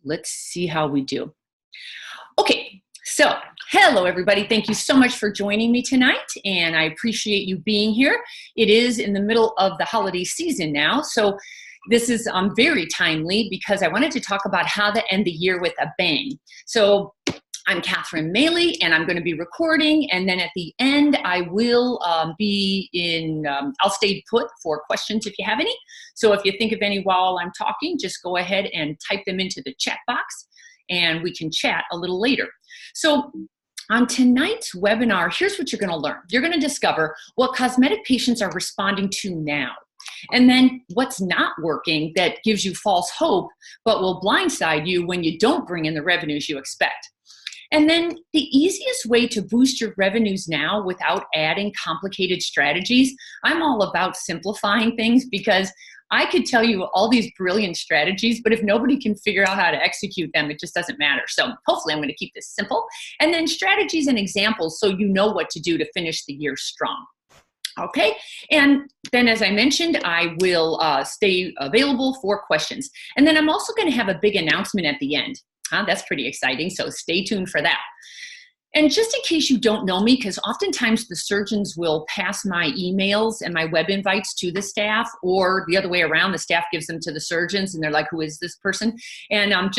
let's see how we do. Okay, so hello everybody. Thank you so much for joining me tonight, and I appreciate you being here. It is in the middle of the holiday season now, so this is very timely because I wanted to talk about how to end the year with a bang. So I'm Catherine Maley, and I'm going to be recording, and then at the end I will I'll stay put for questions if you have any. So if you think of any while I'm talking, just go ahead and type them into the chat box, and we can chat a little later. So on tonight's webinar, here's what you're going to learn. You're going to discover what cosmetic patients are responding to now, and then what's not working that gives you false hope but will blindside you when you don't bring in the revenues you expect. And then the easiest way to boost your revenues now without adding complicated strategies. I'm all about simplifying things because I could tell you all these brilliant strategies, but if nobody can figure out how to execute them, it just doesn't matter. So hopefully I'm going to keep this simple. And then strategies and examples so you know what to do to finish the year strong. Okay, and then as I mentioned, I will stay available for questions. And then I'm also going to have a big announcement at the end. That's pretty exciting, so stay tuned for that. And just in case you don't know me, because oftentimes the surgeons will pass my emails and my web invites to the staff, or the other way around, the staff gives them to the surgeons and they're like, who is this person? And I'm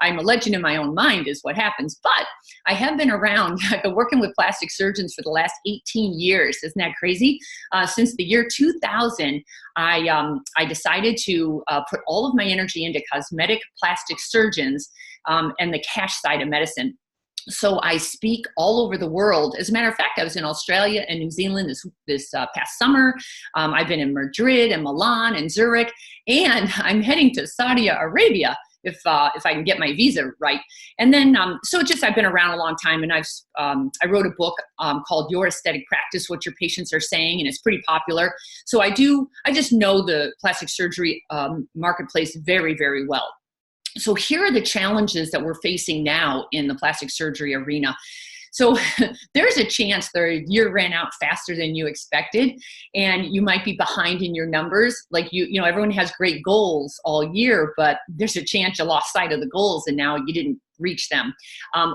I'm a legend in my own mind is what happens. But I have been around, I've been working with plastic surgeons for the last 18 years. Isn't that crazy? Since the year 2000, I decided to put all of my energy into cosmetic plastic surgeons and the cash side of medicine. So I speak all over the world. As a matter of fact, I was in Australia and New Zealand this past summer. I've been in Madrid and Milan and Zurich, and I'm heading to Saudi Arabia if I can get my visa right. And then, I've been around a long time, and I wrote a book called Your Aesthetic Practice, What Your Patients Are Saying, and it's pretty popular. So I just know the plastic surgery marketplace very, very well. So here are the challenges that we're facing now in the plastic surgery arena. So there's a chance the year ran out faster than you expected, and you might be behind in your numbers. Like everyone has great goals all year, but there's a chance you lost sight of the goals and now you didn't reach them.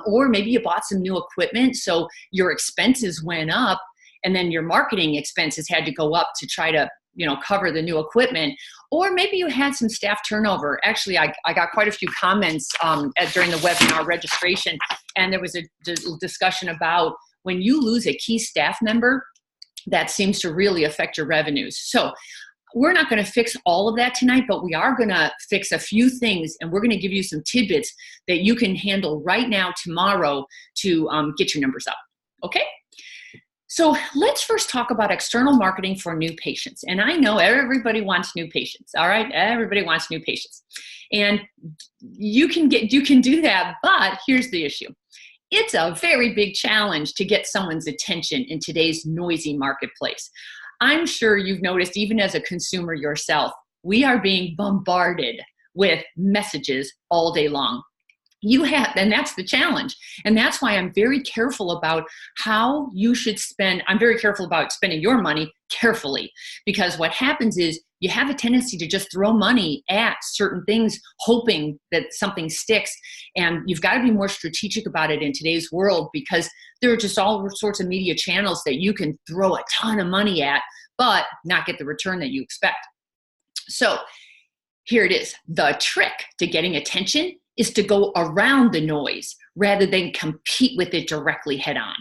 Or maybe you bought some new equipment, so your expenses went up, and then your marketing expenses had to go up to try to cover the new equipment. Or maybe you had some staff turnover. Actually, I got quite a few comments during the webinar registration, and there was a discussion about when you lose a key staff member, that seems to really affect your revenues. So we're not going to fix all of that tonight, but we are going to fix a few things, and we're going to give you some tidbits that you can handle right now, tomorrow, to get your numbers up. Okay? So let's first talk about external marketing for new patients. And I know everybody wants new patients, all right? Everybody wants new patients. And you can do that, but here's the issue. It's a very big challenge to get someone's attention in today's noisy marketplace. I'm sure you've noticed, even as a consumer yourself, we are being bombarded with messages all day long. And that's the challenge. And that's why I'm very careful about how you should spend. I'm very careful about spending your money carefully, because what happens is you have a tendency to just throw money at certain things, hoping that something sticks. And you've got to be more strategic about it in today's world, because there are just all sorts of media channels that you can throw a ton of money at, but not get the return that you expect. So here it is. The trick to getting attention is to go around the noise rather than compete with it directly head on.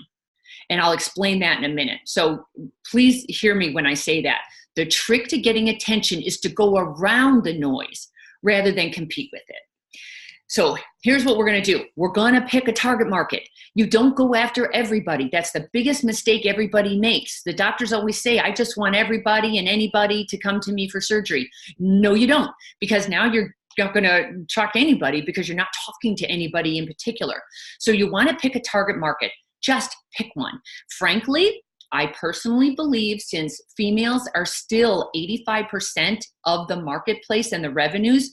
And I'll explain that in a minute. So please hear me when I say that. The trick to getting attention is to go around the noise rather than compete with it. So here's what we're going to do. We're going to pick a target market. You don't go after everybody. That's the biggest mistake everybody makes. The doctors always say, I just want everybody and anybody to come to me for surgery. No, you don't, because now you're not going to talk to anybody because you're not talking to anybody in particular. So you want to pick a target market. Just pick one. Frankly, I personally believe, since females are still 85% of the marketplace and the revenues,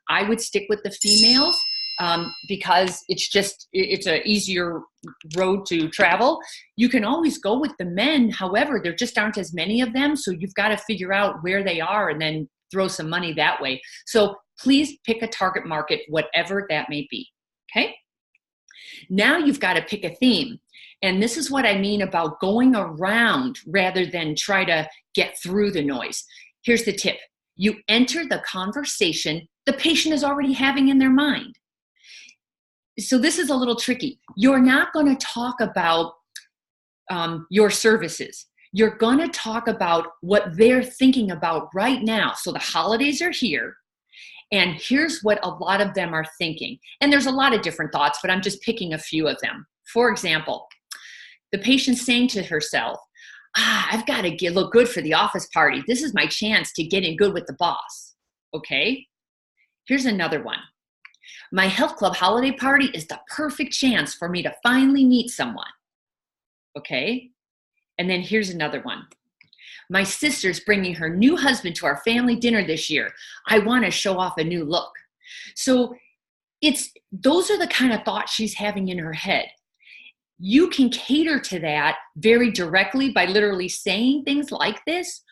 I would stick with the females because it's an easier road to travel. You can always go with the men. However, there just aren't as many of them. So you've got to figure out where they are and then throw some money that way. So Please pick a target market, whatever that may be, okay? Now you've got to pick a theme. And this is what I mean about going around rather than try to get through the noise. Here's the tip. You enter the conversation the patient is already having in their mind. So this is a little tricky. You're not going to talk about your services. You're going to talk about what they're thinking about right now. So the holidays are here. And here's what a lot of them are thinking. And there's a lot of different thoughts, but I'm just picking a few of them. For example, the patient's saying to herself, I've got to look good for the office party. This is my chance to get in good with the boss. Okay? Here's another one. My health club holiday party is the perfect chance for me to finally meet someone. Okay? And then here's another one. My sister's bringing her new husband to our family dinner this year. I want to show off a new look. So those are the kind of thoughts she's having in her head. You can cater to that very directly by literally saying things like this,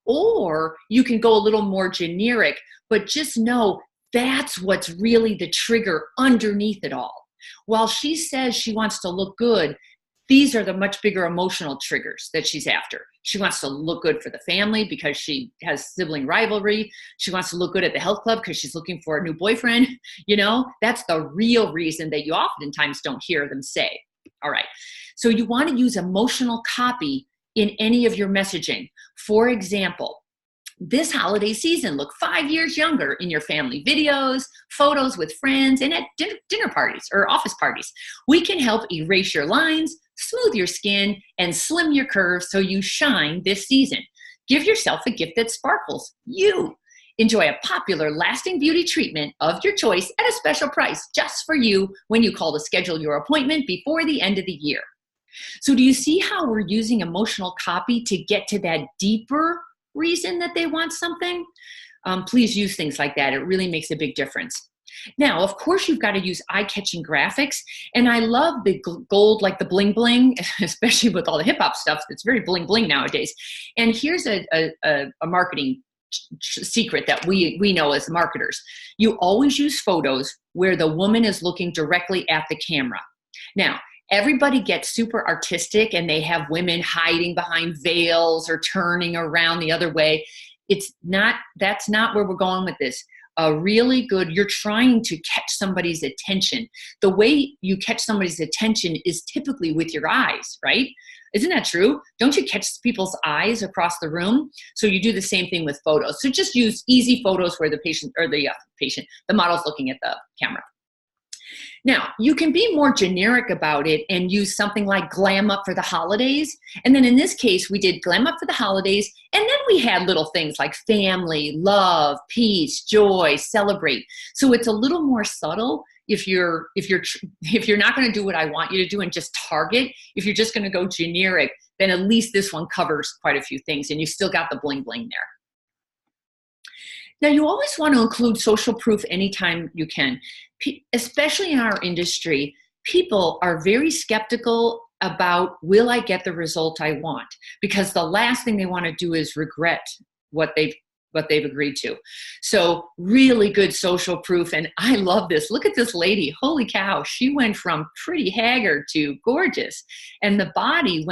or you can go a little more generic, but just know that's what's really the trigger underneath it all. While she says she wants to look good, these are the much bigger emotional triggers that she's after. She wants to look good for the family because she has sibling rivalry. She wants to look good at the health club because she's looking for a new boyfriend. You know, that's the real reason that you oftentimes don't hear them say. All right. So you want to use emotional copy in any of your messaging. For example, this holiday season, look 5 years younger in your family videos, photos with friends, and at dinner parties or office parties. We can help erase your lines, smooth your skin, and slim your curves so you shine this season. Give yourself a gift that sparkles. You enjoy a popular lasting beauty treatment of your choice at a special price just for you when you call to schedule your appointment before the end of the year. So do you see how we're using emotional copy to get to that deeper reason that they want something? Please use things like that. It really makes a big difference. Now, of course, you've got to use eye-catching graphics. And I love the gold, like the bling bling, especially with all the hip hop stuff. It's very bling bling nowadays. And here's a marketing secret that we know as marketers. You always use photos where the woman is looking directly at the camera. Now, everybody gets super artistic and they have women hiding behind veils or turning around the other way. That's not where we're going with this. You're trying to catch somebody's attention. The way you catch somebody's attention is typically with your eyes, right? Isn't that true? Don't you catch people's eyes across the room? So you do the same thing with photos. So just use easy photos where the model's looking at the camera. Now, you can be more generic about it and use something like glam up for the holidays. And then in this case, we did glam up for the holidays. And then we had little things like family, love, peace, joy, celebrate. So it's a little more subtle if you're not going to do what I want you to do and just target. If you're just going to go generic, then at least this one covers quite a few things and you still got the bling bling there. Now, you always want to include social proof anytime you can. Especially in our industry, people are very skeptical about, will I get the result I want? Because the last thing they want to do is regret what they've agreed to. So really good social proof. And I love this. Look at this lady. Holy cow. She went from pretty haggard to gorgeous. And the body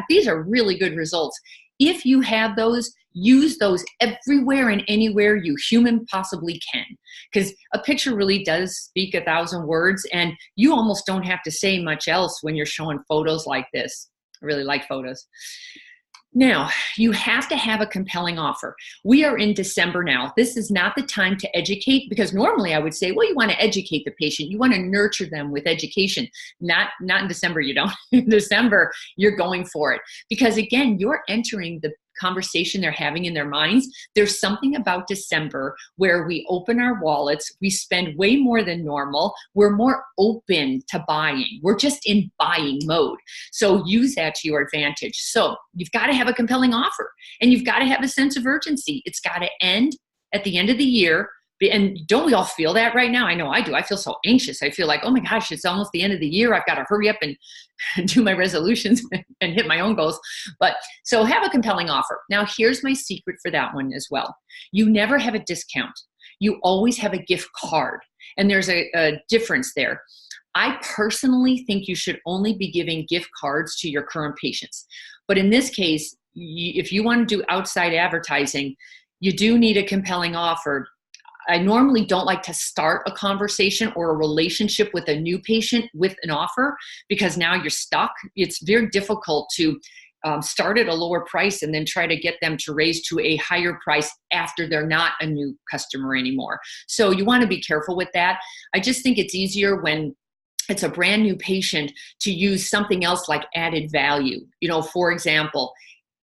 these are really good results. If you have those, use those everywhere and anywhere you human possibly can. Because a picture really does speak 1,000 words, and you almost don't have to say much else when you're showing photos like this. I really like photos. Now, you have to have a compelling offer. We are in December now. This is not the time to educate, because normally I would say, well, you want to educate the patient. You want to nurture them with education. Not in December, you don't. In December, you're going for it. Because again, you're entering the conversation they're having in their minds. There's something about December where we open our wallets, we spend way more than normal, we're more open to buying. We're just in buying mode. So use that to your advantage. So you've got to have a compelling offer and you've got to have a sense of urgency. It's got to end at the end of the year. And don't we all feel that right now? I know I do. I feel so anxious. I feel like, oh my gosh, it's almost the end of the year. I've got to hurry up and do my resolutions and hit my own goals. But so have a compelling offer. Now, here's my secret for that one as well. You never have a discount. you always have a gift card. And there's a difference there. I personally think you should only be giving gift cards to your current patients. But in this case, if you want to do outside advertising, you do need a compelling offer. I normally don't like to start a conversation or a relationship with a new patient with an offer, because now you're stuck. It's very difficult to start at a lower price and then try to get them to raise to a higher price after they're not a new customer anymore. So you want to be careful with that. I just think it's easier when it's a brand new patient to use something else like added value. For example,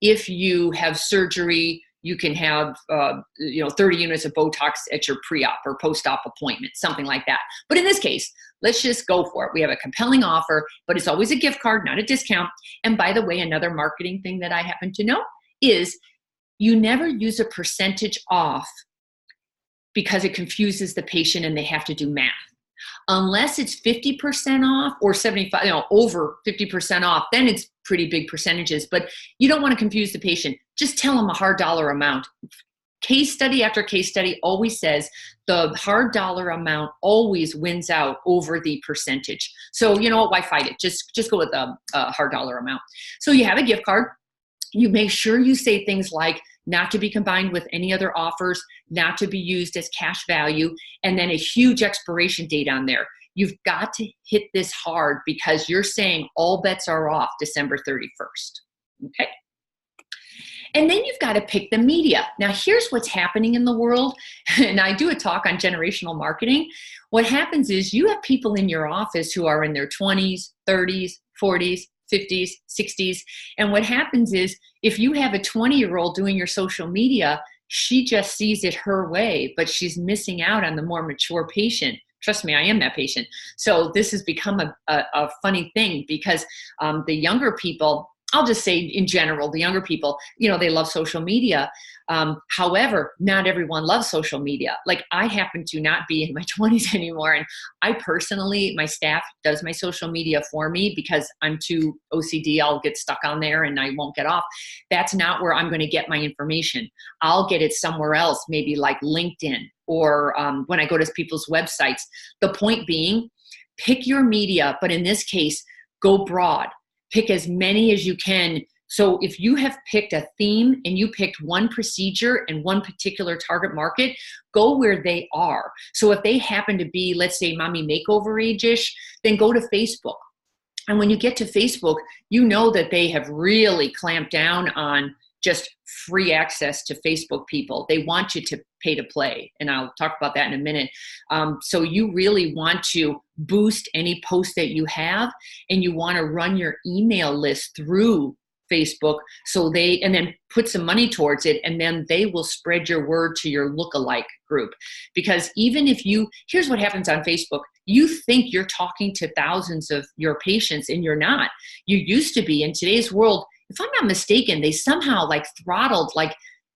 if you have surgery, you can have 30 units of Botox at your pre-op or post-op appointment, something like that. But in this case, let's just go for it. We have a compelling offer, but it's always a gift card, not a discount. And by the way, another marketing thing that I happen to know is you never use a percentage off because it confuses the patient and they have to do math. Unless it's 50% off or 75, over 50% off, then it's pretty big percentages, but you don't want to confuse the patient. Just tell them a hard dollar amount. Case study after case study always says the hard dollar amount always wins out over the percentage. So you know what, why fight it? Just go with a hard dollar amount. So you have a gift card. You make sure you say things like not to be combined with any other offers, not to be used as cash value, and then a huge expiration date on there. You've got to hit this hard because you're saying all bets are off December 31st. Okay? And then you've got to pick the media. Now, here's what's happening in the world. And I do a talk on generational marketing. What happens is you have people in your office who are in their 20s, 30s, 40s, 50s, 60s. And what happens is if you have a 20-year-old doing your social media, she just sees it her way, but she's missing out on the more mature patient. Trust me, I am that patient. So this has become a funny thing because the younger people, I'll just say in general, the younger people, they love social media. However, not everyone loves social media. Like I happen to not be in my 20s anymore. And I personally, my staff does my social media for me because I'm too OCD. I'll get stuck on there and I won't get off. That's not where I'm going to get my information. I'll get it somewhere else, maybe like LinkedIn or when I go to people's websites. The point being, pick your media, but in this case, go broad. Pick as many as you can. So if you have picked a theme and you picked one procedure and one particular target market, go where they are. So if they happen to be, let's say, mommy makeover age-ish, then go to Facebook. And when you get to Facebook, you know that they have really clamped down on just free access to Facebook people. They want you to pay to play. And I'll talk about that in a minute. So you really want to boost any post that you have, and you want to run your email list through Facebook and then put some money towards it, and then they will spread your word to your lookalike group. Because even if here's what happens on Facebook, you think you're talking to thousands of your patients and you're not. You used to be. In today's world, if I'm not mistaken, they somehow throttled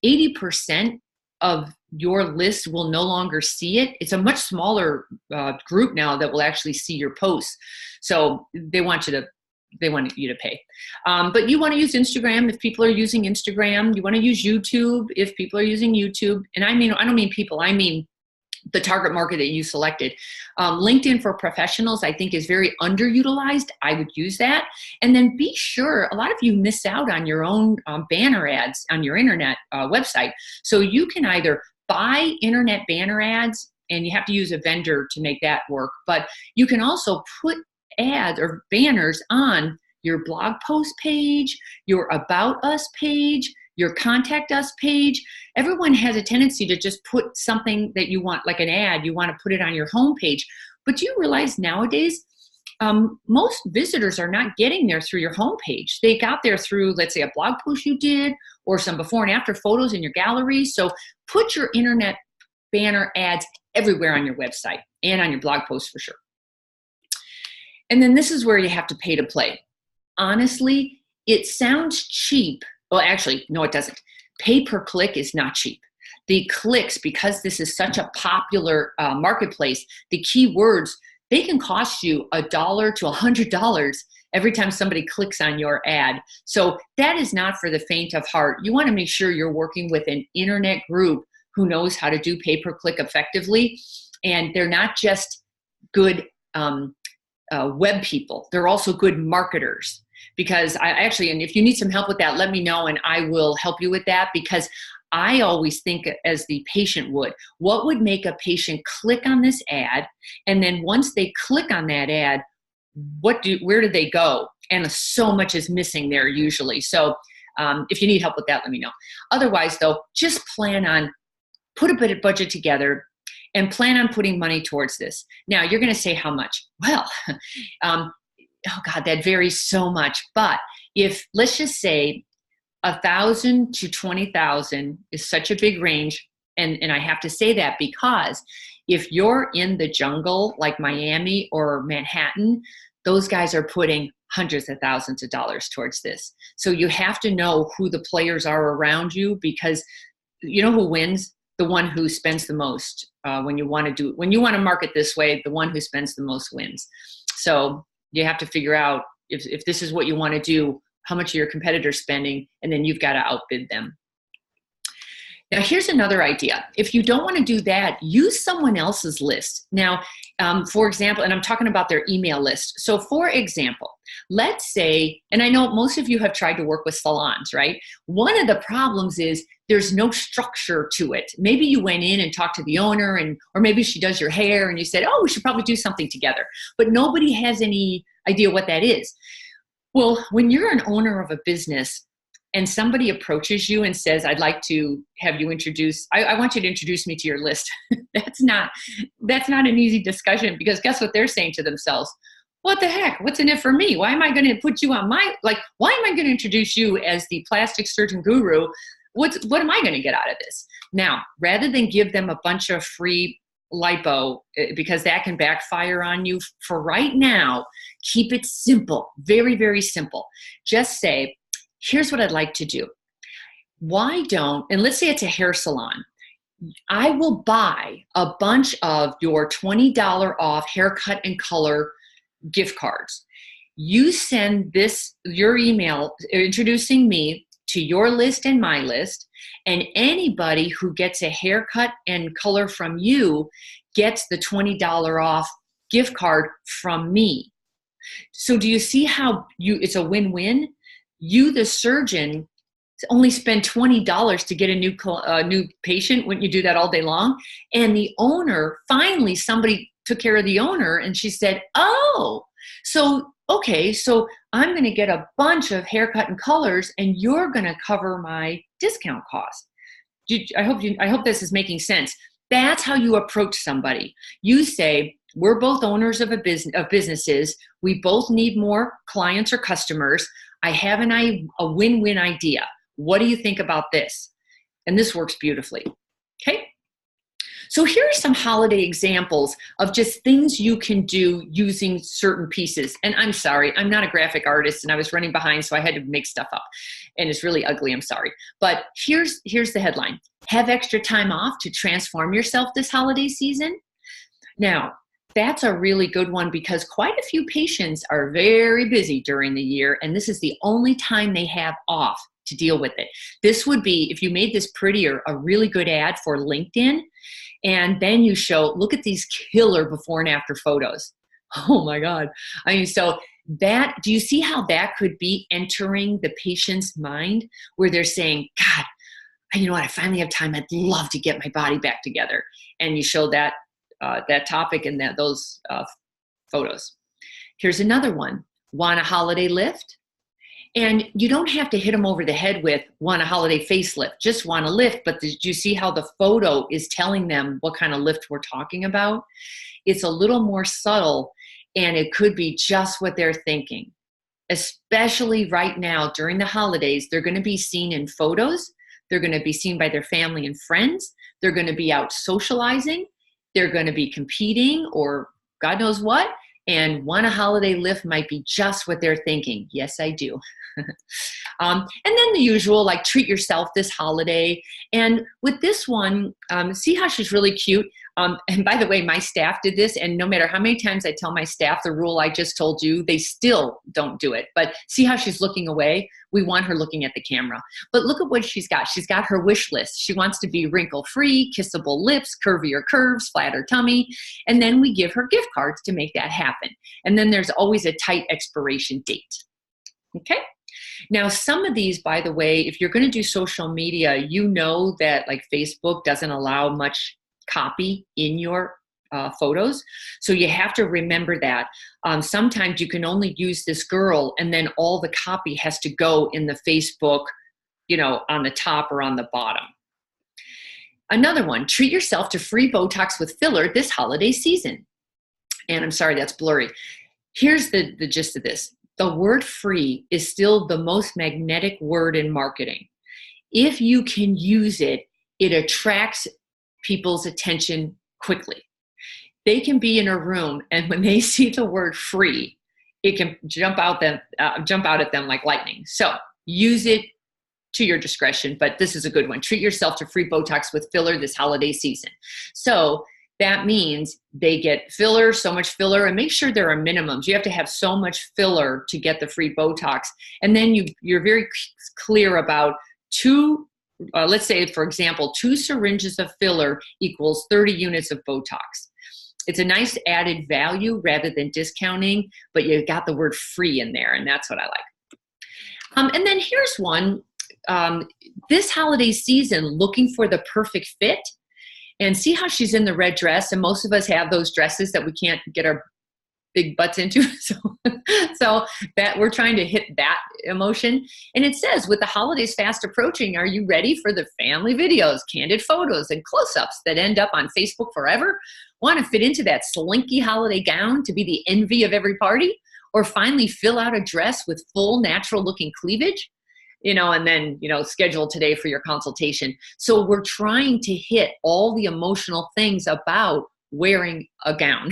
80% of your list will no longer see it. It's a much smaller group now that will actually see your posts. So they want you to pay. But you want to use Instagram if people are using Instagram. You want to use YouTube if people are using YouTube. And I don't mean people, I mean the target market that you selected. LinkedIn for professionals, I think, is very underutilized. I would use that. And then be sure, a lot of you miss out on your own banner ads on your internet website. So you can either buy internet banner ads, and you have to use a vendor to make that work. But you can also put ads or banners on your blog post page, your About Us page, your Contact Us page. Everyone has a tendency to just put something that you want, like an ad, you want to put it on your homepage. But do you realize nowadays, most visitors are not getting there through your homepage. They got there through, let's say, a blog post you did or some before and after photos in your gallery. So put your internet banner ads everywhere on your website and on your blog post for sure. And then this is where you have to pay to play. Honestly, it sounds cheap. Well, actually, no, it doesn't. Pay per click is not cheap. The clicks, because this is such a popular marketplace, the keywords, they can cost you $1 to $100 every time somebody clicks on your ad. So that is not for the faint of heart. You want to make sure you're working with an internet group who knows how to do pay-per-click effectively. And they're not just good web people, they're also good marketers. Because and if you need some help with that, let me know and I will help you with that, because I always think as the patient would, what would make a patient click on this ad? And then once they click on that ad, where do they go? And so much is missing there usually. So if you need help with that, let me know. Otherwise though, just put a bit of budget together and plan on putting money towards this. Now you're going to say how much? Well, oh God, that varies so much. But if, let's just say, 1,000 to 20,000 is such a big range. And I have to say that because if you're in the jungle like Miami or Manhattan, those guys are putting hundreds of thousands of dollars towards this. So you have to know who the players are around you, because you know who wins? The one who spends the most. When you want to market this way, the one who spends the most wins. So you have to figure out if this is what you want to do, how much are your competitors spending, and then you've got to outbid them. Now, here's another idea. If you don't want to do that, use someone else's list. Now, for example, and I'm talking about their email list. So for example, let's say, and I know most of you have tried to work with salons, right? One of the problems is there's no structure to it. Maybe you went in and talked to the owner, or maybe she does your hair and you said, oh, we should probably do something together. But nobody has any idea what that is. Well, when you're an owner of a business and somebody approaches you and says, I'd like to have you I want you to introduce me to your list. That's not an easy discussion, because guess what they're saying to themselves? What the heck? What's in it for me? Why am I going to put you on why am I going to introduce you as the plastic surgeon guru? What am I going to get out of this? Now, rather than give them a bunch of free lipo, because that can backfire on you, for right now, keep it simple, very, very simple. Just say, here's what I'd like to do. And let's say it's a hair salon. I will buy a bunch of your $20 off haircut and color gift cards. You send your email introducing me to your list and my list, and anybody who gets a haircut and color from you gets the $20 off gift card from me. So do you see how it's a win-win? You, the surgeon, only spend $20 to get a new patient. Wouldn't you do that all day long? And the owner, finally somebody took care of the owner, and she said, oh, so okay, so I'm going to get a bunch of haircut and colors, and you're going to cover my discount cost. I hope this is making sense. That's how you approach somebody. You say, we're both owners of businesses. We both need more clients or customers. I have a win-win idea. What do you think about this? And this works beautifully. Okay. So here are some holiday examples of just things you can do using certain pieces. And I'm sorry, I'm not a graphic artist and I was running behind, so I had to make stuff up. And it's really ugly, I'm sorry. But here's the headline. Have extra time off to transform yourself this holiday season? Now, that's a really good one, because quite a few patients are very busy during the year, and this is the only time they have off to deal with it. This would be, if you made this prettier, a really good ad for LinkedIn. And then you show, look at these killer before and after photos. Oh my God. I mean, so do you see how that could be entering the patient's mind, where they're saying, God, you know what? I finally have time. I'd love to get my body back together. And you show that topic and those photos. Here's another one. Want a holiday lift? And you don't have to hit them over the head with want a holiday facelift, just want a lift. But did you see how the photo is telling them what kind of lift we're talking about? It's a little more subtle, and it could be just what they're thinking. Especially right now during the holidays, they're going to be seen in photos. They're going to be seen by their family and friends. They're going to be out socializing. They're going to be competing or God knows what. And want a holiday lift might be just what they're thinking. Yes, I do. And then the usual, like treat yourself this holiday. And with this one, see how she's really cute. And by the way, my staff did this, and no matter how many times I tell my staff the rule I just told you, they still don't do it. But see how she's looking away? We want her looking at the camera. But look at what she's got. She's got her wish list. She wants to be wrinkle-free, kissable lips, curvier curves, flatter tummy. And then we give her gift cards to make that happen. And then there's always a tight expiration date. Okay? Now, some of these, by the way, if you're going to do social media, you know that like Facebook doesn't allow much copy in your photos. So you have to remember that. Sometimes you can only use this girl and then all the copy has to go in the Facebook, on the top or on the bottom. Another one, treat yourself to free Botox with filler this holiday season. And I'm sorry, that's blurry. Here's the gist of this. The word free is still the most magnetic word in marketing. If you can use it, it attracts people's attention quickly. They can be in a room, and when they see the word free, it can jump out at them like lightning. So use it to your discretion, but this is a good one. Treat yourself to free Botox with filler this holiday season. So that means they get filler, so much filler, and make sure there are minimums. You have to have so much filler to get the free Botox. And then you're very clear about let's say, for example, 2 syringes of filler equals 30 units of Botox. It's a nice added value rather than discounting, but you got the word free in there, and that's what I like. And then here's one. This holiday season, looking for the perfect fit. And see how she's in the red dress, and most of us have those dresses that we can't get our big butts into. So that we're trying to hit that emotion. And it says, with the holidays fast approaching, are you ready for the family videos, candid photos, and close-ups that end up on Facebook forever? Want to fit into that slinky holiday gown to be the envy of every party? Or finally fill out a dress with full natural looking cleavage? And then, schedule today for your consultation. So we're trying to hit all the emotional things about wearing a gown.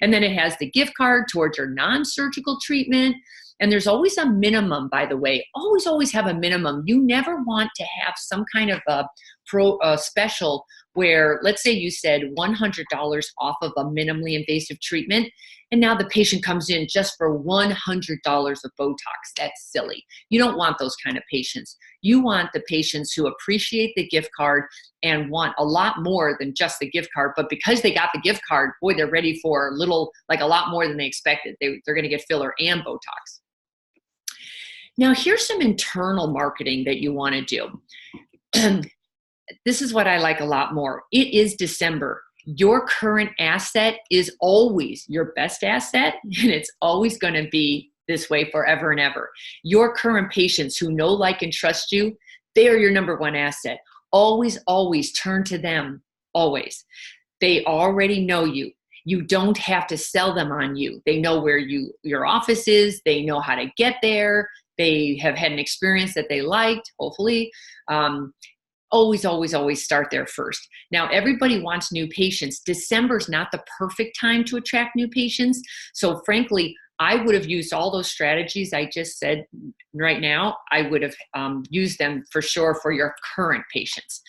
And then it has the gift card towards your non-surgical treatment. And there's always a minimum, by the way. Always have a minimum. You never want to have some kind of a special where, let's say you said $100 off of a minimally invasive treatment, and now the patient comes in just for $100 of Botox. That's silly. You don't want those kind of patients. You want the patients who appreciate the gift card and want a lot more than just the gift card, but because they got the gift card, boy, they're ready for a lot more than they expected. They're going to get filler and Botox. Now, here's some internal marketing that you want to do. This is what I like a lot more. It is December. Your current asset is always your best asset, and it's always going to be this way forever and ever. Your current patients who know, like, and trust you, they are your number one asset. Always turn to them, always. They already know you. You don't have to sell them on you. They know where your office is. They know how to get there. They have had an experience that they liked, hopefully. Always start there first. Now, everybody wants new patients. December's not the perfect time to attract new patients. So frankly, I would have used all those strategies I just said right now. I would have used them for sure for your current patients.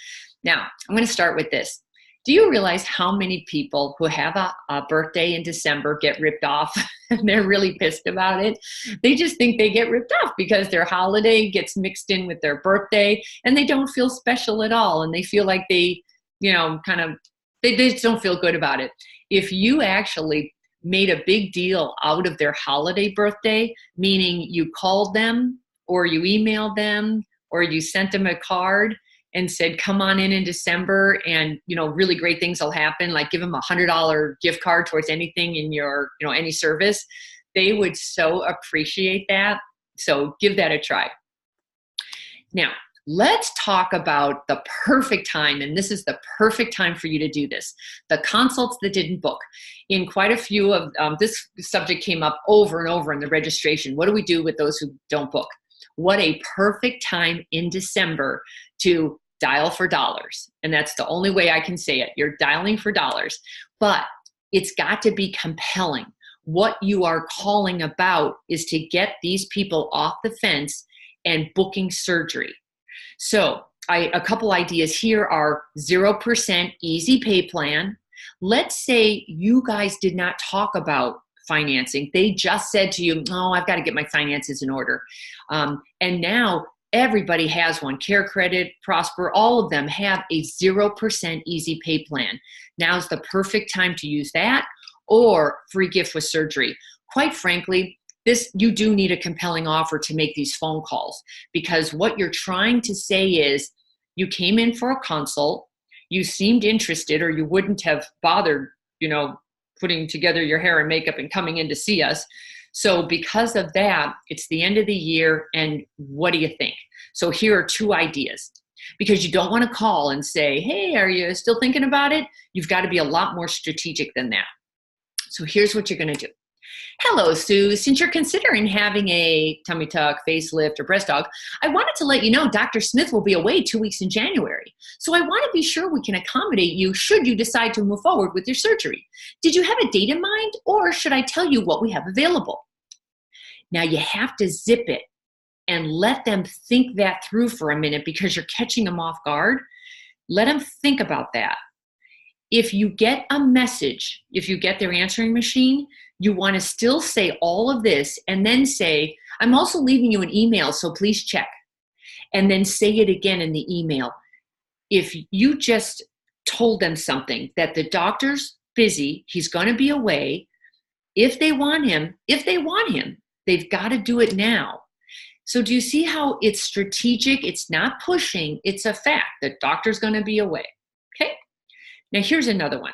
Now, I'm going to start with this. Do you realize how many people who have a birthday in December get ripped off and they're really pissed about it? They just think they get ripped off because their holiday gets mixed in with their birthday and they don't feel special at all. And they feel like they just don't feel good about it. If you actually made a big deal out of their holiday birthday, meaning you called them or you emailed them or you sent them a card and said, come on in December and, really great things will happen. Like give them $100 gift card towards anything in your, any service. They would so appreciate that. So give that a try. Now, let's talk about the perfect time. And this is the perfect time for you to do this. The consults that didn't book. In quite a few of this subject came up over and over in the registration. What do we do with those who don't book? What a perfect time in December to dial for dollars. And that's the only way I can say it. You're dialing for dollars, but it's got to be compelling. What you are calling about is to get these people off the fence and booking surgery. So a couple ideas here are 0% easy pay plan. Let's say you guys did not talk about financing. They just said to you, oh, I've got to get my finances in order. And now everybody has one. Care Credit, Prosper, all of them have a 0% easy pay plan. Now's the perfect time to use that, or free gift with surgery. Quite frankly, you do need a compelling offer to make these phone calls, because what you're trying to say is you came in for a consult, you seemed interested, or you wouldn't have bothered, putting together your hair and makeup and coming in to see us. So because of that, it's the end of the year, and what do you think? So here are two ideas, because you don't want to call and say, hey, are you still thinking about it? You've got to be a lot more strategic than that. So here's what you're going to do. Hello, Sue. Since you're considering having a tummy tuck, facelift, or breast aug, I wanted to let you know Dr. Smith will be away 2 weeks in January. So I want to be sure we can accommodate you should you decide to move forward with your surgery. Did you have a date in mind, or should I tell you what we have available? Now you have to zip it and let them think that through for a minute, because you're catching them off guard. Let them think about that. If you get a message, if you get their answering machine, you want to still say all of this and then say, I'm also leaving you an email, so please check. And then say it again in the email. If you just told them something, that the doctor's busy, he's going to be away, if they want him, they've got to do it now. So do you see how it's strategic? It's not pushing, it's a fact. The doctor's going to be away. Okay? Now here's another one.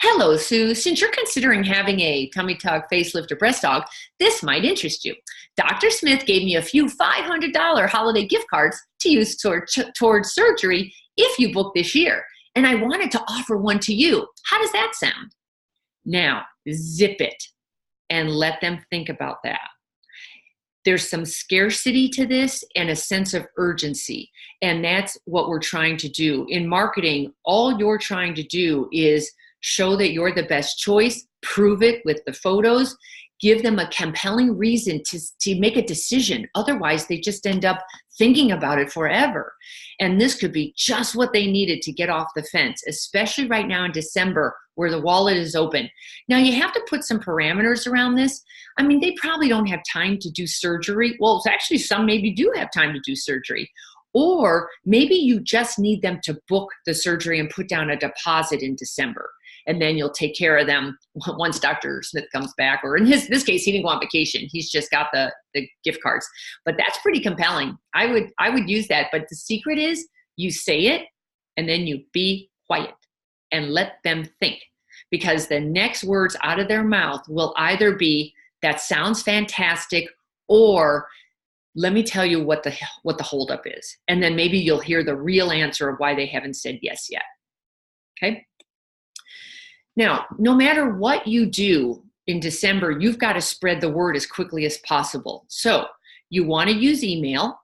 Hello, Sue. Since you're considering having a tummy tuck, facelift, or breast aug, this might interest you. Dr. Smith gave me a few $500 holiday gift cards to use towards surgery if you book this year, and I wanted to offer one to you. How does that sound? Now, zip it and let them think about that. There's some scarcity to this and a sense of urgency, and that's what we're trying to do. In marketing, all you're trying to do is show that you're the best choice, prove it with the photos, give them a compelling reason to make a decision. Otherwise, they just end up thinking about it forever. And this could be just what they needed to get off the fence, especially right now in December where the wallet is open. Now, you have to put some parameters around this. I mean, they probably don't have time to do surgery. Well, actually, some maybe do have time to do surgery. Or maybe you just need them to book the surgery and put down a deposit in December. And then you'll take care of them once Dr. Smith comes back. Or in this case, he didn't go on vacation. He's just got the gift cards. But that's pretty compelling. I would use that. But the secret is you say it and then you be quiet and let them think. Because the next words out of their mouth will either be, that sounds fantastic, or let me tell you what the holdup is. And then maybe you'll hear the real answer of why they haven't said yes yet. Okay? Now, no matter what you do in December, you've got to spread the word as quickly as possible. So you want to use email.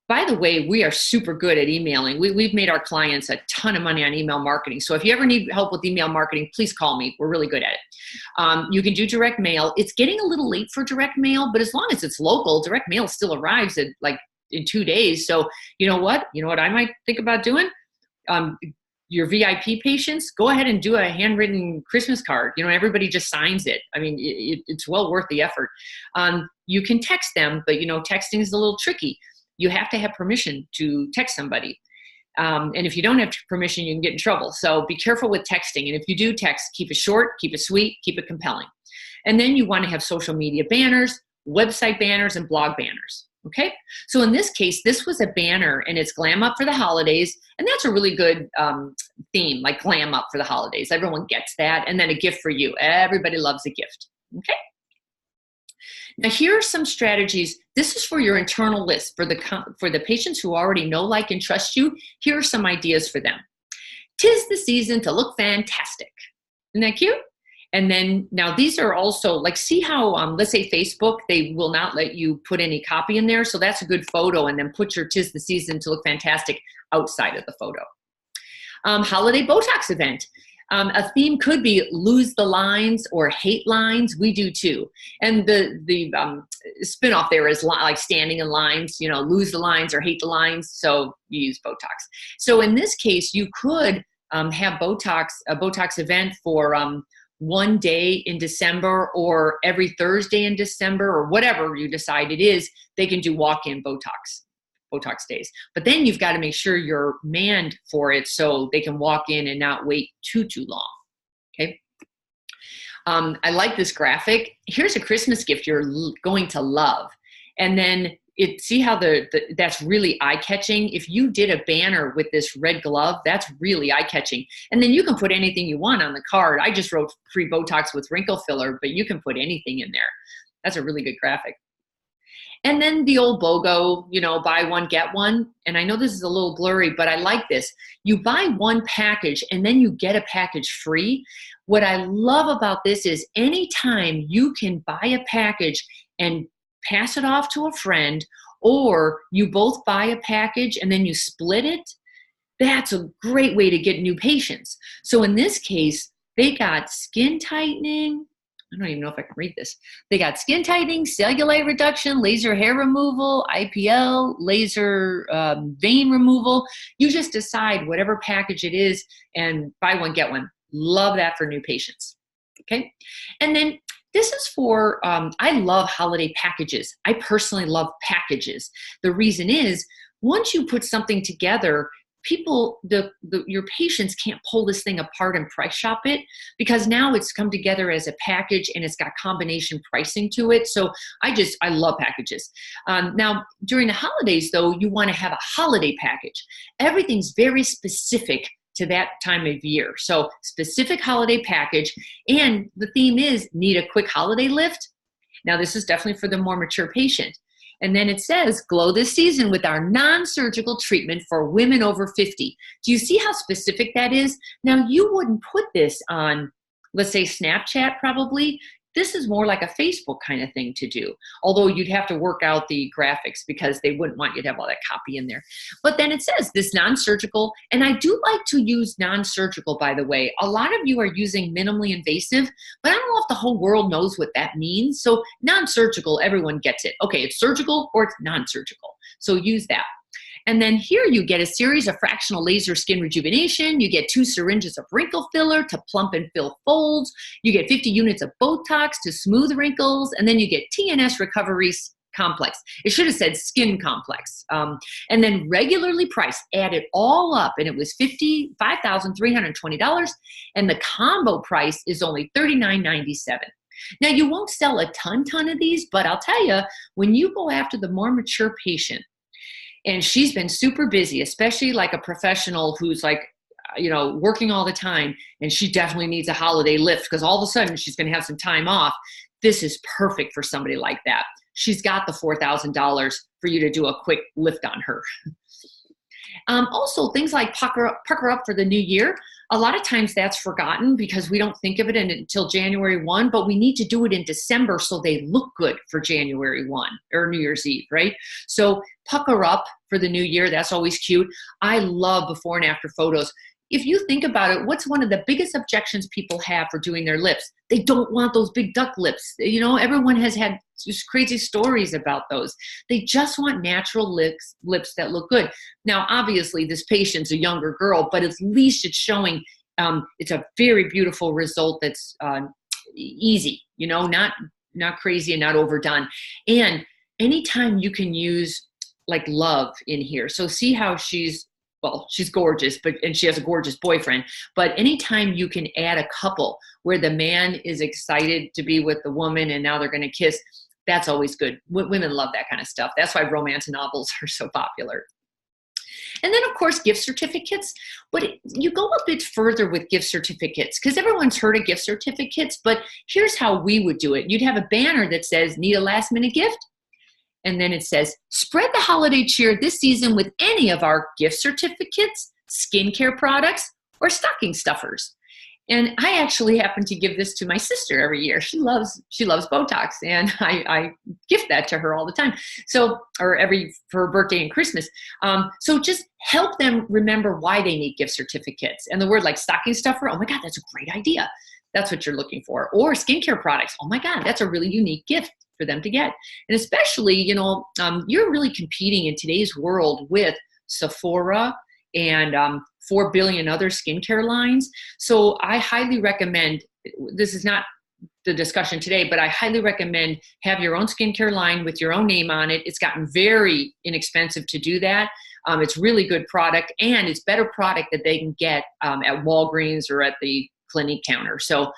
By the way, we are super good at emailing. We've made our clients a ton of money on email marketing. So if you ever need help with email marketing, please call me. We're really good at it. You can do direct mail. It's getting a little late for direct mail, but as long as it's local, direct mail still arrives in 2 days. So you know what? You know what I might think about doing? Your VIP patients, go ahead and do a handwritten Christmas card. Everybody just signs it. I mean, it's well worth the effort. You can text them, but texting is a little tricky. You have to have permission to text somebody. And if you don't have permission, you can get in trouble. So be careful with texting. And if you do text, keep it short, keep it sweet, keep it compelling. And then you want to have social media banners, website banners, and blog banners. Okay? So in this case, this was a banner, and it's glam up for the holidays. And that's a really good theme, like glam up for the holidays. Everyone gets that. And then a gift for you. Everybody loves a gift. Okay? Now, here are some strategies. This is for your internal list. For the patients who already know, like, and trust you, here are some ideas for them. 'Tis the season to look fantastic. Isn't that cute? And then, now these are also, see how, let's say Facebook, they will not let you put any copy in there. So that's a good photo. And then put your 'tis the season to look fantastic outside of the photo. Holiday Botox event. A theme could be lose the lines or hate lines. We do too. And the spinoff there is like standing in lines, you know, lose the lines or hate the lines. So you use Botox. So in this case, you could have a Botox event for one day in December or every Thursday in December or whatever you decide it is. They can do walk-in Botox days. But then you've got to make sure you're manned for it so they can walk in and not wait too long. Okay. I like this graphic. Here's a Christmas gift you're going to love. And then see how that's really eye-catching. If you did a banner with this red glove, that's really eye-catching. And then you can put anything you want on the card. I just wrote free Botox with wrinkle filler, but you can put anything in there. That's a really good graphic. And then the old BOGO, you know, buy one, get one. And I know this is a little blurry, but I like this. You buy one package and then you get a package free. What I love about this is anytime you can buy a package and pass it off to a friend, or you both buy a package and then you split it, that's a great way to get new patients. So in this case, they got skin tightening. I don't even know if I can read this. They got skin tightening, cellulite reduction, laser hair removal, IPL, laser vein removal. You just decide whatever package it is and buy one, get one. Love that for new patients. Okay. And then this is for, I love holiday packages. I personally love packages. The reason is once you put something together, people, your patients can't pull this thing apart and price shop it because now it's come together as a package and it's got combination pricing to it. So I love packages. Now during the holidays though, you want to have a holiday package. Everything's very specific to that time of year. So specific holiday package. And the theme is need a quick holiday lift. Now this is definitely for the more mature patient. And then it says, glow this season with our non-surgical treatment for women over 50. Do you see how specific that is? Now, you wouldn't put this on, let's say, Snapchat probably. This is more like a Facebook kind of thing to do, although you'd have to work out the graphics because they wouldn't want you to have all that copy in there. But then it says this non-surgical, and I do like to use non-surgical, by the way. A lot of you are using minimally invasive, but I don't know if the whole world knows what that means. So non-surgical, everyone gets it. Okay, it's surgical or it's non-surgical. So use that. And then here you get a series of fractional laser skin rejuvenation. You get 2 syringes of wrinkle filler to plump and fill folds. You get 50 units of Botox to smooth wrinkles. And then you get TNS recovery complex. It should have said skin complex. And then regularly priced, add it all up, and it was $55,320. And the combo price is only $39.97. Now, you won't sell a ton of these, but I'll tell you, when you go after the more mature patient, and she's been super busy, especially like a professional who's like, you know, working all the time, and she definitely needs a holiday lift because all of a sudden she's going to have some time off. This is perfect for somebody like that. She's got the $4,000 for you to do a quick lift on her. Also, things like pucker up for the new year. A lot of times that's forgotten because we don't think of it until January 1, but we need to do it in December so they look good for January 1 or New Year's Eve, right? So pucker up for the new year. That's always cute. I love before and after photos. If you think about it, what's one of the biggest objections people have for doing their lips? They don't want those big duck lips. You know, everyone has had just crazy stories about those. They just want natural lips that look good. Now, obviously, this patient's a younger girl, but at least it's showing it's a very beautiful result that's easy, you know, not crazy and not overdone. And anytime you can use like love in here. So see how she's gorgeous, and she has a gorgeous boyfriend. But anytime you can add a couple where the man is excited to be with the woman and now they're going to kiss, that's always good. Women love that kind of stuff. That's why romance novels are so popular. And then, of course, gift certificates. But you go a bit further with gift certificates because everyone's heard of gift certificates. But here's how we would do it. You'd have a banner that says, need a last-minute gift? And then it says, spread the holiday cheer this season with any of our gift certificates, skincare products, or stocking stuffers. And I actually happen to give this to my sister every year. She loves Botox, and I gift that to her all the time. So, or for her birthday and Christmas. So just help them remember why they need gift certificates. And the word like stocking stuffer, oh my God, that's a great idea. That's what you're looking for. Or skincare products. Oh my God, that's a really unique gift for them to get. And especially, you're really competing in today's world with Sephora and 4 billion other skincare lines. So I highly recommend, this is not the discussion today, but I highly recommend have your own skincare line with your own name on it. It's gotten very inexpensive to do that. It's really good product, and it's better product that they can get at Walgreens or at the clinic counter. So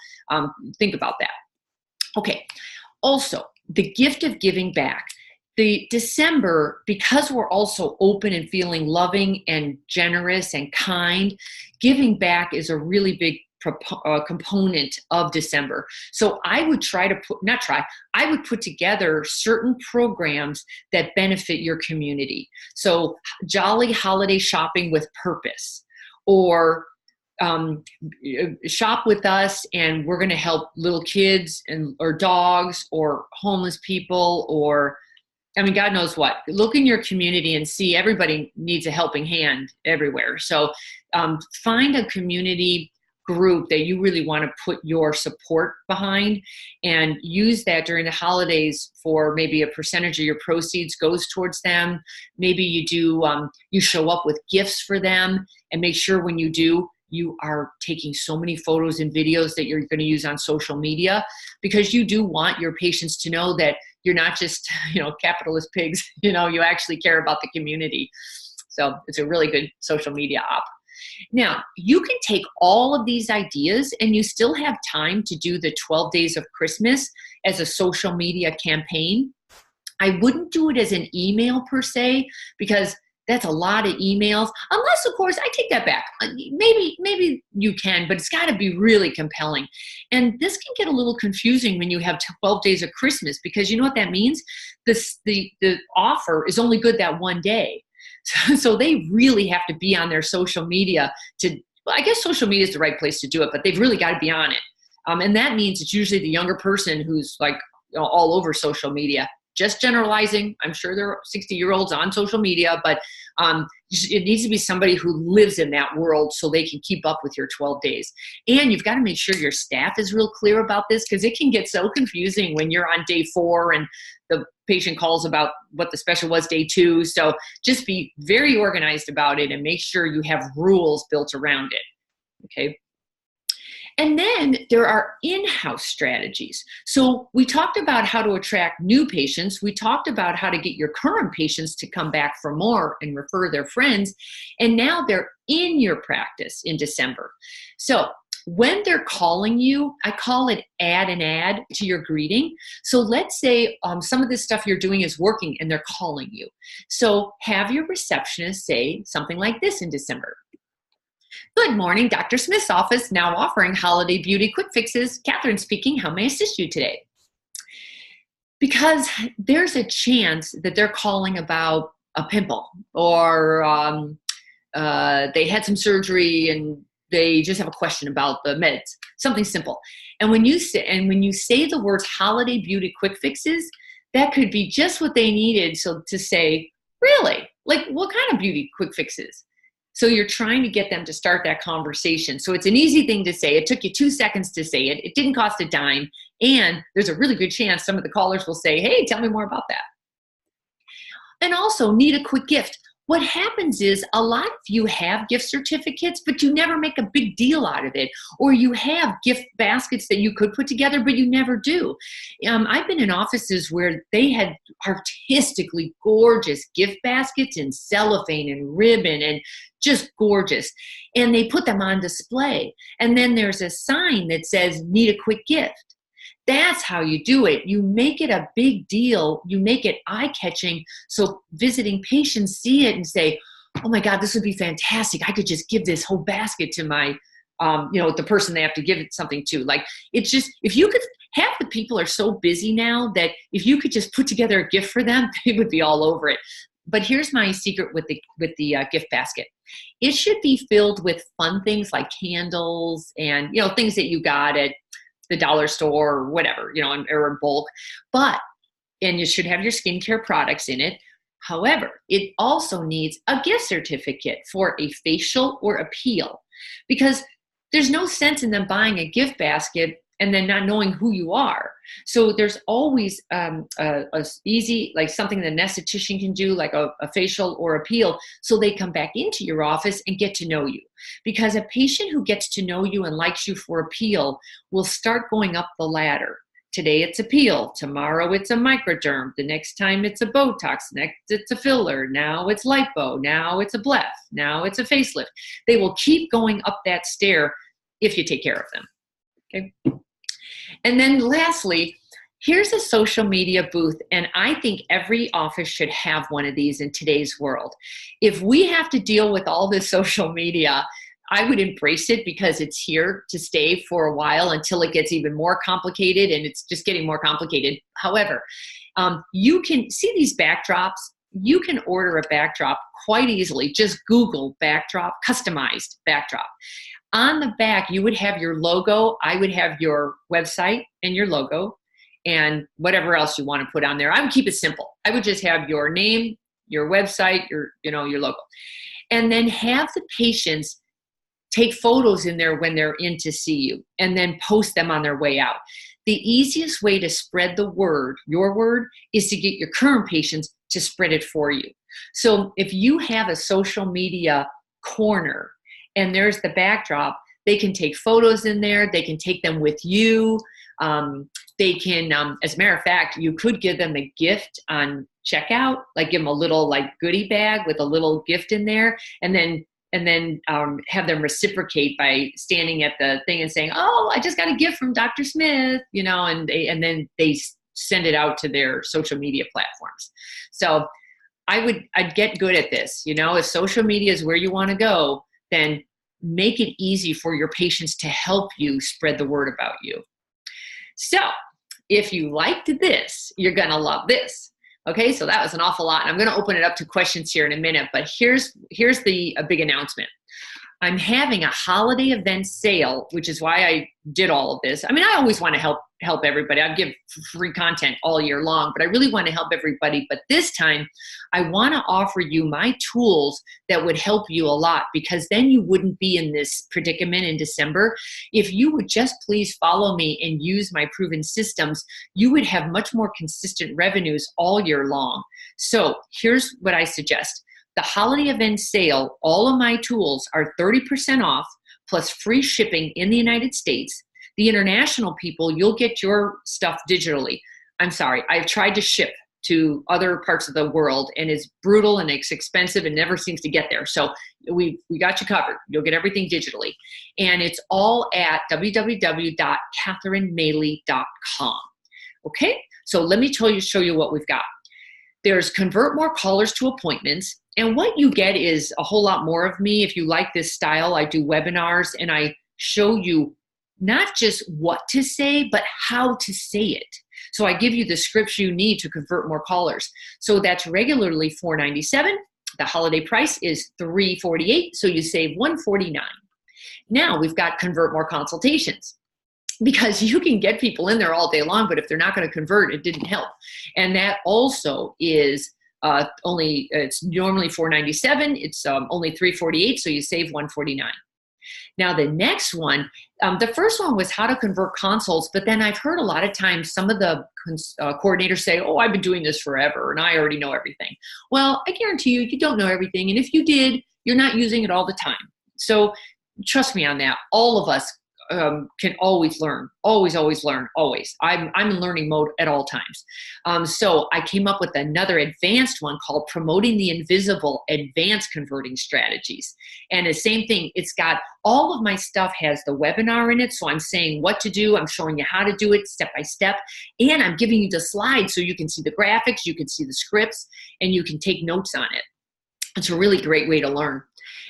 think about that. Okay. Also, the gift of giving back. The December, because we're also open and feeling loving and generous and kind, giving back is a really big component of December. So I would I would put together certain programs that benefit your community. So jolly holiday shopping with purpose, or shop with us and we're going to help little kids or dogs or homeless people, or God knows what. Look in your community and see everybody needs a helping hand everywhere. So find a community group that you really want to put your support behind, and use that during the holidays for maybe a percentage of your proceeds goes towards them. Maybe you show up with gifts for them, and make sure when you do, you are taking so many photos and videos that you're going to use on social media, because you do want your patients to know that you're not just, capitalist pigs, you actually care about the community. So it's a really good social media op. Now, you can take all of these ideas and you still have time to do the 12 days of Christmas as a social media campaign. I wouldn't do it as an email per se, because that's a lot of emails, unless, of course, I take that back. Maybe you can, but it's got to be really compelling. And this can get a little confusing when you have 12 days of Christmas, because you know what that means? The offer is only good that one day. So they really have to be on their social media I guess social media is the right place to do it, but they've really got to be on it. And that means it's usually the younger person who's like all over social media. Just generalizing, I'm sure there are 60-year-olds on social media, but it needs to be somebody who lives in that world so they can keep up with your 12 days. And you've got to make sure your staff is real clear about this, because it can get so confusing when you're on day 4 and the patient calls about what the special was day 2. So just be very organized about it and make sure you have rules built around it. Okay. And then there are in-house strategies. So we talked about how to attract new patients. We talked about how to get your current patients to come back for more and refer their friends. And now they're in your practice in December. So when they're calling you, I call it add an ad to your greeting. So let's say some of this stuff you're doing is working and they're calling you. So have your receptionist say something like this in December. Good morning, Dr. Smith's office, now offering holiday beauty quick fixes. Catherine speaking. How may I assist you today? Because there's a chance that they're calling about a pimple, or they had some surgery and they just have a question about the meds, something simple. And when you say the words holiday beauty quick fixes, that could be just what they needed. So to say, really, like what kind of beauty quick fixes? So you're trying to get them to start that conversation. So it's an easy thing to say. It took you 2 seconds to say it. It didn't cost a dime. And there's a really good chance some of the callers will say, hey, tell me more about that. And also need a quick gift. What happens is a lot of you have gift certificates, but you never make a big deal out of it. Or you have gift baskets that you could put together, but you never do. I've been in offices where they had artistically gorgeous gift baskets in cellophane and ribbon and just gorgeous. And they put them on display. And then there's a sign that says, need a quick gift. That's how you do it. You make it a big deal. You make it eye-catching so visiting patients see it and say, oh my God, this would be fantastic. I could just give this whole basket to my, the person they have to give it something to. Like, it's just, if you could, half the people are so busy now that if you could just put together a gift for them, they would be all over it. but here's my secret with the gift basket. It should be filled with fun things like candles and, things that you got at the dollar store or whatever, or in bulk. And you should have your skincare products in it. However, it also needs a gift certificate for a facial or a peel, because there's no sense in them buying a gift basket and then not knowing who you are. So there's always a easy, like something the esthetician can do, like a facial or a peel, so they come back into your office and get to know you. Because a patient who gets to know you and likes you for a peel will start going up the ladder. Today it's a peel, tomorrow it's a microderm, the next time it's a Botox, next it's a filler, now it's lipo, now it's a bleph, now it's a facelift. They will keep going up that stair if you take care of them. Okay. And then lastly, here's a social media booth, and I think every office should have one of these in today's world. If we have to deal with all this social media, I would embrace it, because it's here to stay for a while until it gets even more complicated, and it's just getting more complicated. However, you can see these backdrops. You can order a backdrop quite easily. Just Google backdrop, customized backdrop. On the back, you would have your logo. I would have your website and your logo and whatever else you want to put on there. I would keep it simple. I would just have your name, your website, your logo, and then have the patients take photos in there when they're in to see you, and then post them on their way out. The easiest way to spread the word, your word, is to get your current patients to spread it for you. So if you have a social media corner and there's the backdrop, they can take photos in there. They can take them with you. They can, as a matter of fact, you could give them a gift on checkout, like give them a little goodie bag with a little gift in there, and then have them reciprocate by standing at the thing and saying, "Oh, I just got a gift from Dr. Smith," and then they send it out to their social media platforms. So I'd get good at this. If social media is where you want to go, then make it easy for your patients to help you spread the word about you. So if you liked this, you're going to love this. Okay, so that was an awful lot. And I'm going to open it up to questions here in a minute, but here's a big announcement. I'm having a holiday event sale, which is why I did all of this. I mean, I always want to help everybody. I give free content all year long, but I really want to help everybody. But this time, I want to offer you my tools that would help you a lot, because then you wouldn't be in this predicament in December. If you would just please follow me and use my proven systems, you would have much more consistent revenues all year long. So here's what I suggest. The holiday event sale, all of my tools are 30% off plus free shipping in the United States. The international people, you'll get your stuff digitally. I'm sorry, I've tried to ship to other parts of the world, and it's brutal and it's expensive and never seems to get there. So we got you covered. You'll get everything digitally. And it's all at www.catherinemaley.com. Okay, so let me show you what we've got. There's convert more callers to appointments. And what you get is a whole lot more of me. If you like this style, I do webinars and I show you not just what to say, but how to say it. So I give you the scripts you need to convert more callers. So that's regularly $4.97. The holiday price is $3.48. So you save $1.49. Now we've got convert more consultations, because you can get people in there all day long, but if they're not going to convert, it didn't help. And that also is it's normally $4.97. It's only $3.48, so you save $1.49. Now the next one, the first one was how to convert consults, but then I've heard a lot of times some of the coordinators say, "Oh, I've been doing this forever and I already know everything." Well, I guarantee you don't know everything, and if you did, you're not using it all the time. So trust me on that. All of us can always learn, always learn, always. I'm in learning mode at all times. So I came up with another advanced one called Promoting the Invisible Advanced Converting Strategies. And the same thing, it's got all of my stuff has the webinar in it. So I'm saying what to do. I'm showing you how to do it step by step. And I'm giving you the slides so you can see the graphics, you can see the scripts, and you can take notes on it. It's a really great way to learn.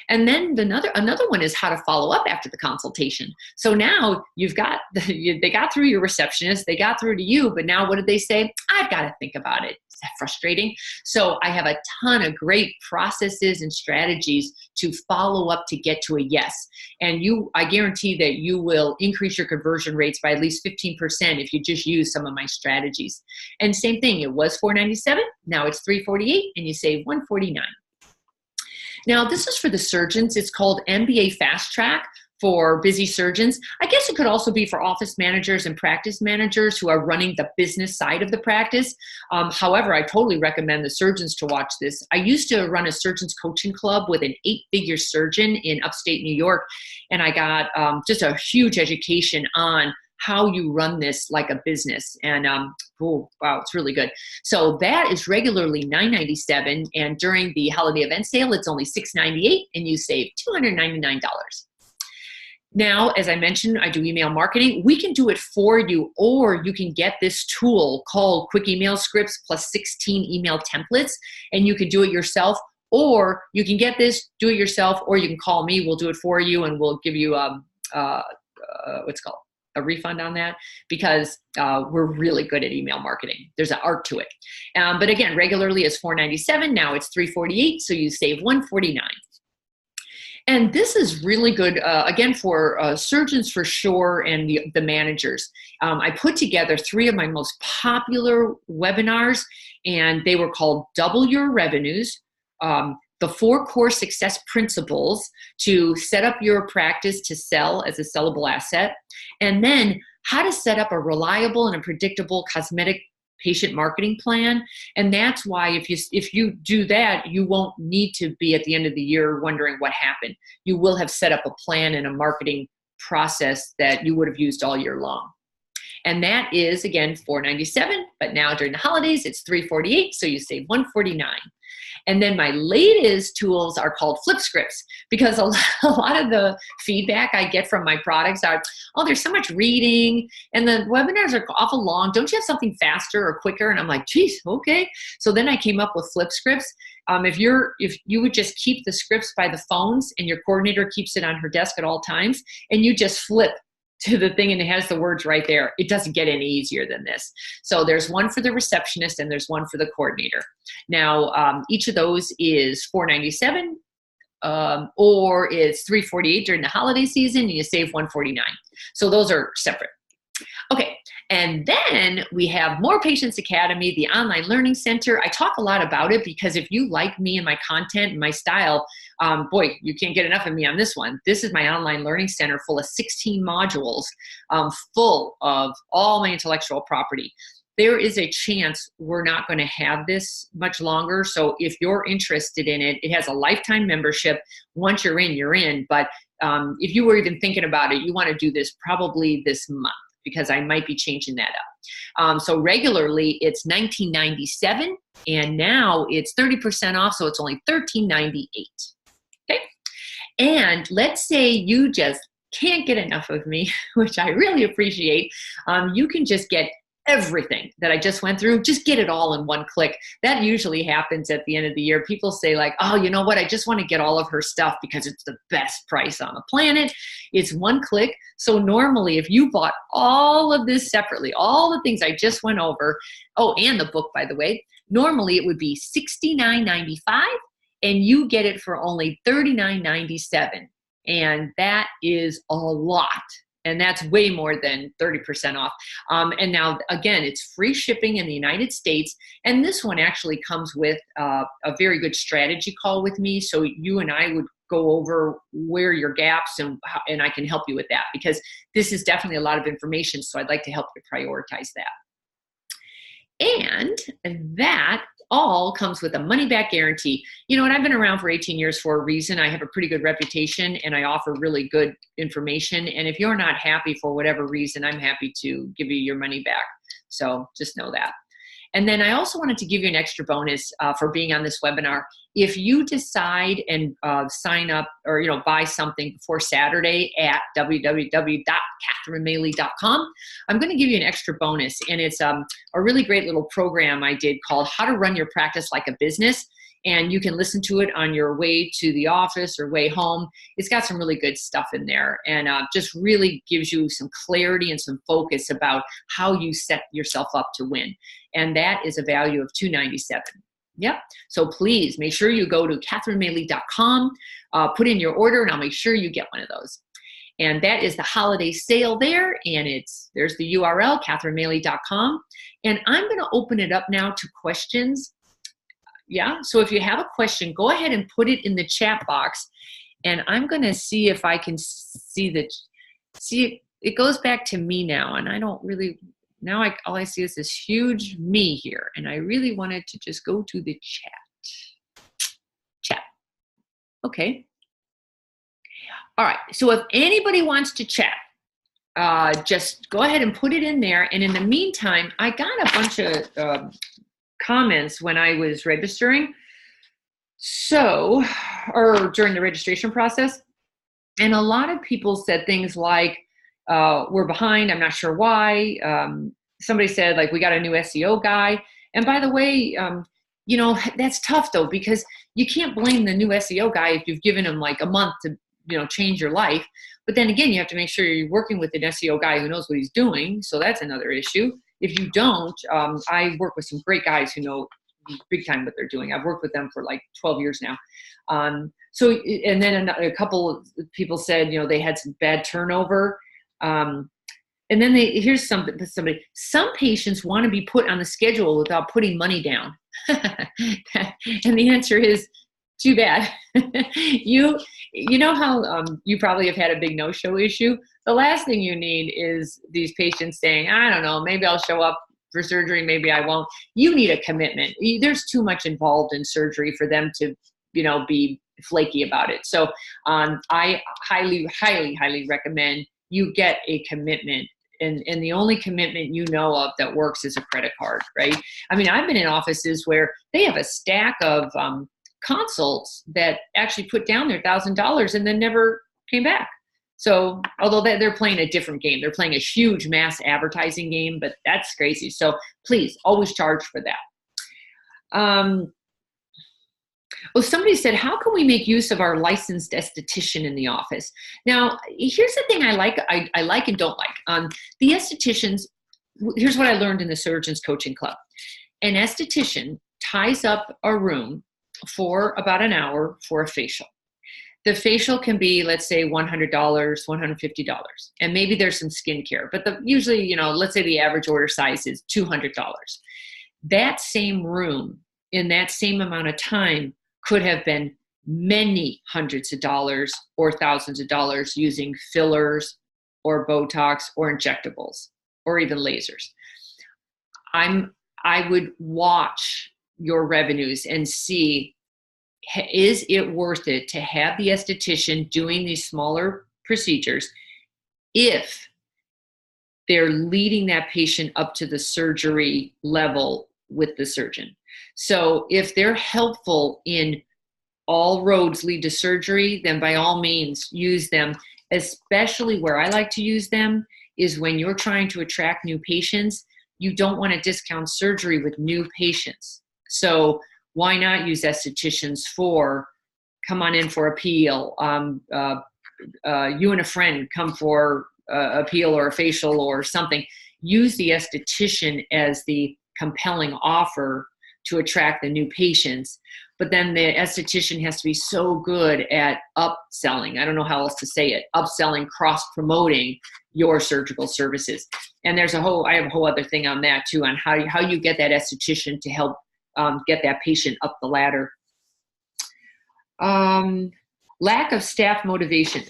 And then another one is how to follow up after the consultation. So now they got through your receptionist, they got through to you, but now what did they say? I've got to think about it. Is that frustrating? So I have a ton of great processes and strategies to follow up to get to a yes. And I guarantee that you will increase your conversion rates by at least 15% if you just use some of my strategies. And same thing, it was $497, now it's $348, and you save $149. Now, this is for the surgeons. It's called MBA Fast Track for busy surgeons. I guess it could also be for office managers and practice managers who are running the business side of the practice. However, I totally recommend the surgeons to watch this. I used to run a surgeons coaching club with an 8-figure surgeon in upstate New York, and I got just a huge education on how you run this like a business. And oh, wow, it's really good. So that is regularly $997, and during the holiday event sale, it's only $698, and you save $299. Now, as I mentioned, I do email marketing. We can do it for you, or you can get this tool called Quick Email Scripts plus 16 email templates, and you can do it yourself, or you can get this, do it yourself, or you can call me. We'll do it for you, and we'll give you what's called a refund on that, because we're really good at email marketing. There's an art to it. But again, regularly it's $497. Now it's $348, so you save $149. And this is really good, again, for surgeons for sure, and the managers. I put together 3 of my most popular webinars, and they were called Double Your Revenues, the 4 core success principles to set up your practice to sell as a sellable asset, and then how to set up a reliable and a predictable cosmetic patient marketing plan. And that's why if you do that, you won't need to be at the end of the year wondering what happened. You will have set up a plan and a marketing process that you would have used all year long. And that is, again, $497, but now during the holidays, it's $348, so you save $149. And then my latest tools are called flip scripts, because a lot of the feedback I get from my products are, oh, there's so much reading, and the webinars are awful long. Don't you have something faster or quicker? And I'm like, geez, okay. So then I came up with flip scripts. If you would just keep the scripts by the phones, and your coordinator keeps it on her desk at all times, and you just flip to the thing and it has the words right there. It doesn't get any easier than this. So there's one for the receptionist and there's one for the coordinator. Now, each of those is $497, or it's $348 during the holiday season, and you save $149. So those are separate. Okay, and then we have More Patients Academy, the online learning center. I talk a lot about it because if you like me and my content and my style, boy, you can't get enough of me on this one. This is my online learning center full of 16 modules, full of all my intellectual property. There is a chance we're not going to have this much longer. So if you're interested in it, it has a lifetime membership. Once you're in, you're in. But if you were even thinking about it, you want to do this probably this month, because I might be changing that up. So regularly it's $19.97, and now it's 30% off, so it's only $13.98. Okay, and let's say you just can't get enough of me, which I really appreciate. You can just get everything that I just went through, just get it all in one click. That usually happens at the end of the year. People say like, oh, you know what? I just want to get all of her stuff because it's the best price on the planet. It's one click. So normally if you bought all of this separately, all the things I just went over, oh, and the book, by the way, normally it would be $69.95, and you get it for only $39.97. And that is a lot. And that's way more than 30% off. And now, again, it's free shipping in the United States. And this one actually comes with a very good strategy call with me. So you and I would go over where your gaps, and I can help you with that, because this is definitely a lot of information. So I'd like to help you prioritize that. And that all comes with a money-back guarantee. You know, and I've been around for 18 years for a reason. I have a pretty good reputation, and I offer really good information. And if you're not happy for whatever reason, I'm happy to give you your money back. So just know that. And then I also wanted to give you an extra bonus for being on this webinar. If you decide and sign up or, buy something before Saturday at www.catherinemaley.com, I'm going to give you an extra bonus. And it's a really great little program I did called How to Run Your Practice Like a Business. and you can listen to it on your way to the office or way home. It's got some really good stuff in there, and just really gives you some clarity and some focus about how you set yourself up to win. And that is a value of $297. Yep. So please make sure you go to catherinemaley.com, put in your order, and I'll make sure you get one of those. And that is the holiday sale there. And there's the URL, catherinemaley.com. And I'm going to open it up now to questions. Yeah. So if you have a question, go ahead and put it in the chat box. And I'm going to see if I can see it goes back to me now. And I don't really, now all I see is this huge me here. And I really wanted to just go to the chat. Okay. All right, so if anybody wants to chat, just go ahead and put it in there. And in the meantime, I got a bunch of comments when I was registering, or during the registration process. And a lot of people said things like, we're behind, I'm not sure why. Somebody said, like, we got a new SEO guy. And by the way, that's tough though, because you can't blame the new SEO guy if you've given him like a month to change your life. But then again, you have to make sure you're working with an SEO guy who knows what he's doing. So that's another issue. If you don't, I work with some great guys who know big time what they're doing. I've worked with them for like 12 years now. And then a couple of people said, they had some bad turnover. And then here's somebody, some patients want to be put on the schedule without putting money down. And the answer is, too bad. You know how you probably have had a big no-show issue? The last thing you need is these patients saying, I don't know, maybe I'll show up for surgery, maybe I won't. You need a commitment. There's too much involved in surgery for them to, be flaky about it. So I highly, highly, highly recommend you get a commitment. And the only commitment you know of that works is a credit card, right? I mean, I've been in offices where they have a stack of consults that actually put down their $1,000 and then never came back. So although they're playing a different game, they're playing a huge mass advertising game, but that's crazy. So please always charge for that. Somebody said, how can we make use of our licensed esthetician in the office? Now, here's the thing I like and don't like. The estheticians, here's what I learned in the Surgeons Coaching Club. An esthetician ties up a room for about an hour for a facial. The facial can be, let's say, $100, $150, and maybe there's some skincare, but usually, let's say the average order size is $200. That same room in that same amount of time could have been many hundreds of dollars or thousands of dollars using fillers or Botox or injectables or even lasers. I would watch your revenues and see, is it worth it to have the esthetician doing these smaller procedures if they're leading that patient up to the surgery level with the surgeon? So if they're helpful in all roads lead to surgery, then by all means use them. Especially where I like to use them is when you're trying to attract new patients. You don't want to discount surgery with new patients. So why not use estheticians come on in for a peel. You and a friend come for a peel or a facial or something. Use the esthetician as the compelling offer to attract the new patients. But then the esthetician has to be so good at upselling. I don't know how else to say it. Upselling, cross-promoting your surgical services. And I have a whole other thing on that too, on how you get that esthetician to help get that patient up the ladder. Lack of staff motivation.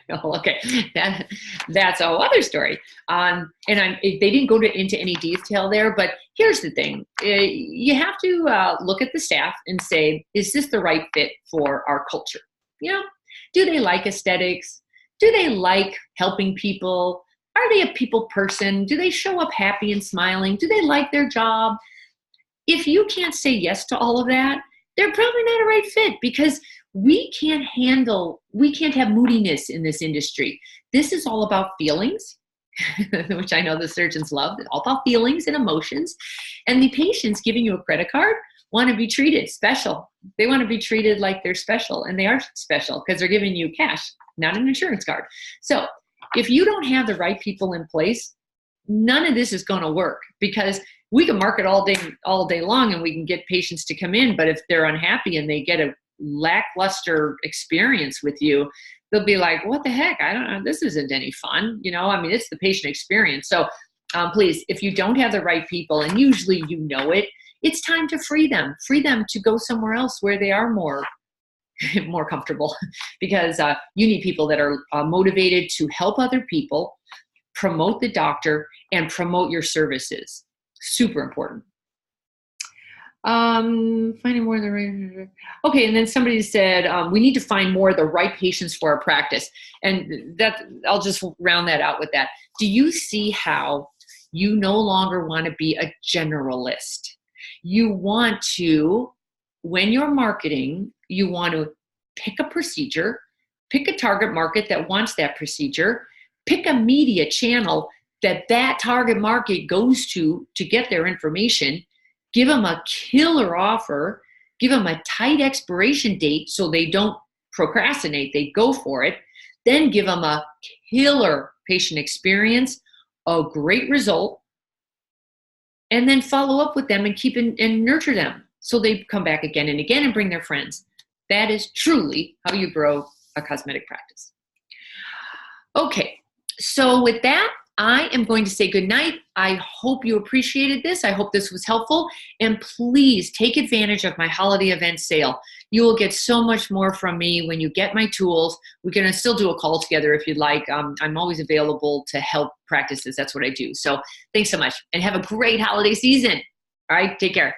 Okay, that's a whole other story. They didn't go into any detail there, but here's the thing. You have to look at the staff and say, is this the right fit for our culture? Do they like aesthetics? Do they like helping people? Are they a people person? Do they show up happy and smiling? Do they like their job? If you can't say yes to all of that, they're probably not a right fit, because we can't have moodiness in this industry. This is all about feelings, which I know the surgeons love, all about feelings and emotions. And the patient's giving you a credit card. want to be treated special. They want to be treated like they're special, and they are special because they're giving you cash, not an insurance card. So if you don't have the right people in place, none of this is going to work, because we can market all day long and we can get patients to come in, but if they're unhappy and they get a lackluster experience with you, they'll be like, what the heck? I don't know. This isn't any fun. I mean, it's the patient experience. So please, if you don't have the right people, and usually you know it, it's time to free them to go somewhere else where they are more comfortable, because you need people that are motivated to help other people, promote the doctor, and promote your services. Super important. Finding more of the right. Okay, and then somebody said we need to find more of the right patients for our practice, and that I'll just round that out with that. Do you see how you no longer want to be a generalist? You want to, when you're marketing, you want to pick a procedure, pick a target market that wants that procedure, pick a media channel that target market goes to get their information, give them a killer offer, give them a tight expiration date so they don't procrastinate, they go for it, then give them a killer patient experience, a great result, and then follow up with them and keep and nurture them so they come back again and again and bring their friends. That is truly how you grow a cosmetic practice. Okay, so with that, I am going to say goodnight. I hope you appreciated this. I hope this was helpful. And please take advantage of my holiday event sale. You will get so much more from me when you get my tools. We're going to still do a call together if you'd like. I'm always available to help practices. That's what I do. So thanks so much, and have a great holiday season. All right, take care.